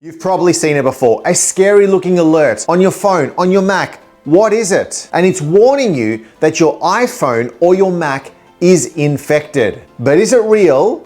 You've probably seen it before, a scary looking alert on your phone, on your Mac. What is it? And it's warning you that your iPhone or your Mac is infected. But is it real?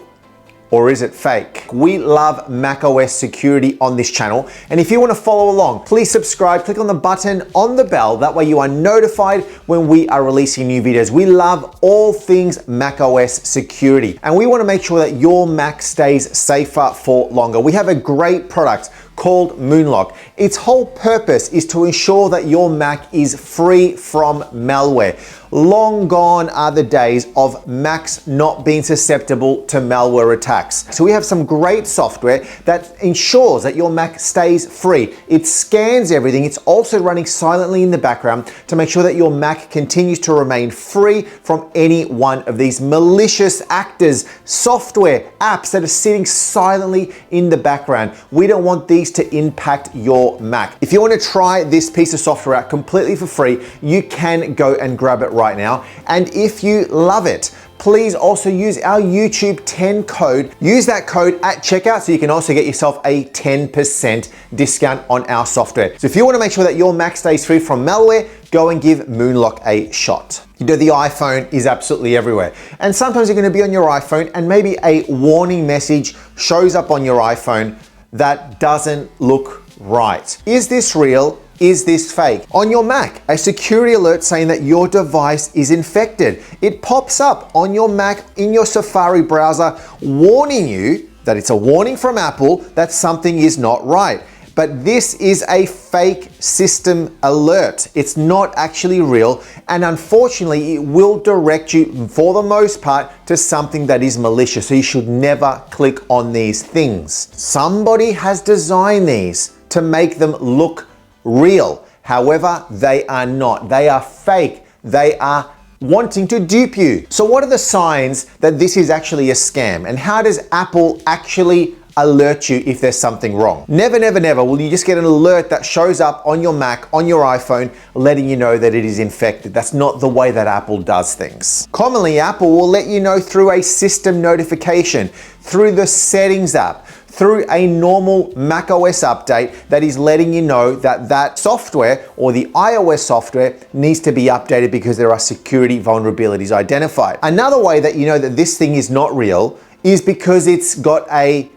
Or is it fake? We love macOS security on this channel. And if you want to follow along, please subscribe, click on the button on the bell. That way you are notified when we are releasing new videos. We love all things macOS security. And we want to make sure that your Mac stays safer for longer. We have a great product called Moonlock. Its whole purpose is to ensure that your Mac is free from malware. Long gone are the days of Macs not being susceptible to malware attacks. So we have some great software that ensures that your Mac stays free. It scans everything. It's also running silently in the background to make sure that your Mac continues to remain free from any one of these malicious actors, software, apps that are sitting silently in the background. We don't want these to impact your Mac. If you want to try this piece of software out completely for free, you can go and grab it right now. And if you love it, please also use our YouTube 10 code. Use that code at checkout so you can also get yourself a 10% discount on our software. So if you want to make sure that your Mac stays free from malware, go and give Moonlock a shot. You know, the iPhone is absolutely everywhere. And sometimes you're going to be on your iPhone and maybe a warning message shows up on your iPhone that doesn't look right. Is this real? Is this fake? On your Mac, a security alert saying that your device is infected. It pops up on your Mac in your Safari browser, warning you that it's a warning from Apple that something is not right. But this is a fake system alert. It's not actually real. And unfortunately, it will direct you, for the most part, to something that is malicious. So you should never click on these things. Somebody has designed these to make them look real. However, they are not. They are fake. They are wanting to dupe you. So what are the signs that this is actually a scam? And how does Apple actually alert you if there's something wrong? Never, never, never will you just get an alert that shows up on your Mac, on your iPhone, letting you know that it is infected. That's not the way that Apple does things. Commonly, Apple will let you know through a system notification, through the settings app, through a normal macOS update that is letting you know that that software or the iOS software needs to be updated because there are security vulnerabilities identified. Another way that you know that this thing is not real is because it's got a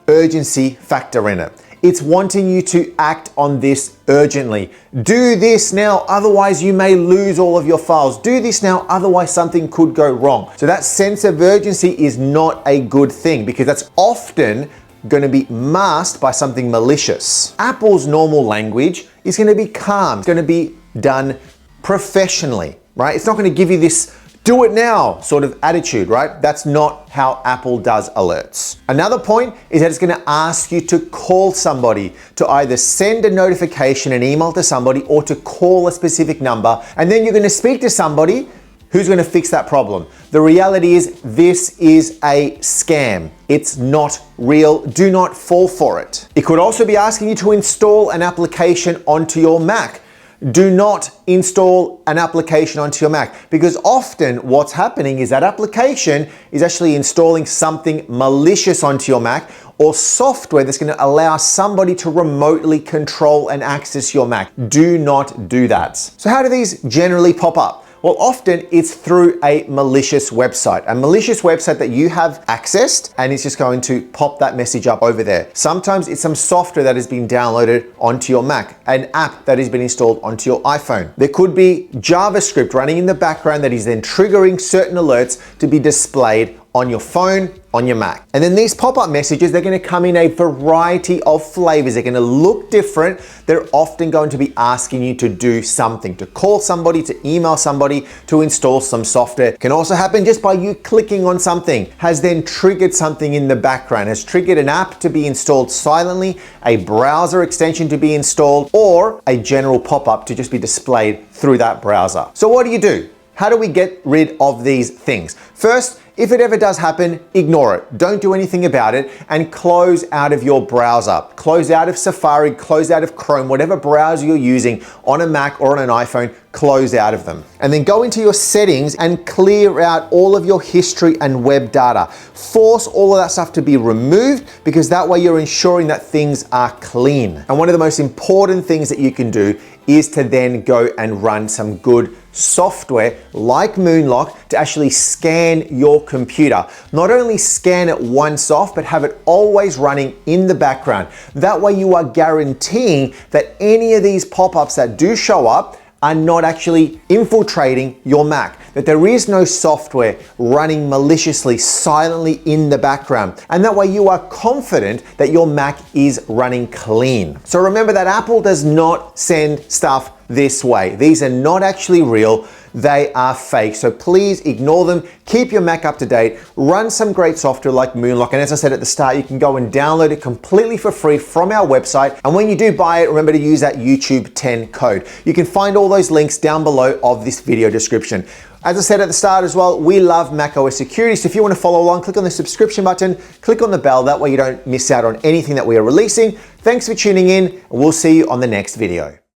urgency factor in it. It's wanting you to act on this urgently. Do this now, otherwise you may lose all of your files. Do this now, otherwise something could go wrong. So that sense of urgency is not a good thing because that's often going to be masked by something malicious. Apple's normal language is going to be calm. It's going to be done professionally, right? It's not going to give you this do it now sort of attitude, right? That's not how Apple does alerts. Another point is that it's going to ask you to call somebody, to either send a notification, an email to somebody, or to call a specific number. And then you're going to speak to somebody who's going to fix that problem. The reality is this is a scam. It's not real. Do not fall for it. It could also be asking you to install an application onto your Mac. Do not install an application onto your Mac because often what's happening is that application is actually installing something malicious onto your Mac or software that's going to allow somebody to remotely control and access your Mac. Do not do that. So how do these generally pop up? Well, often it's through a malicious website that you have accessed, and it's just going to pop that message up over there. Sometimes it's some software that has been downloaded onto your Mac, an app that has been installed onto your iPhone. There could be JavaScript running in the background that is then triggering certain alerts to be displayed on your phone, on your Mac. And then these pop-up messages, they're going to come in a variety of flavors. They're going to look different. They're often going to be asking you to do something, to call somebody, to email somebody, to install some software. It can also happen just by you clicking on something, has then triggered something in the background, has triggered an app to be installed silently, a browser extension to be installed, or a general pop-up to just be displayed through that browser. So what do you do? How do we get rid of these things? First, if it ever does happen, ignore it. Don't do anything about it and close out of your browser. Close out of Safari, close out of Chrome, whatever browser you're using on a Mac or on an iPhone, close out of them. And then go into your settings and clear out all of your history and web data. Force all of that stuff to be removed, because that way you're ensuring that things are clean. And one of the most important things that you can do is to then go and run some good software like Moonlock to actually scan your computer. Not only scan it once off, but have it always running in the background. That way you are guaranteeing that any of these pop-ups that do show up are not actually infiltrating your Mac, that there is no software running maliciously, silently in the background. And that way you are confident that your Mac is running clean. So remember that Apple does not send stuff this way. These are not actually real. They are fake. So please ignore them. Keep your Mac up to date. Run some great software like Moonlock. And as I said at the start, you can go and download it completely for free from our website. And when you do buy it, remember to use that YouTube 10 code. You can find all those links down below of this video description. As I said at the start as well, we love macOS security. So if you want to follow along, click on the subscription button, click on the bell. That way you don't miss out on anything that we are releasing. Thanks for tuning in, and we'll see you on the next video.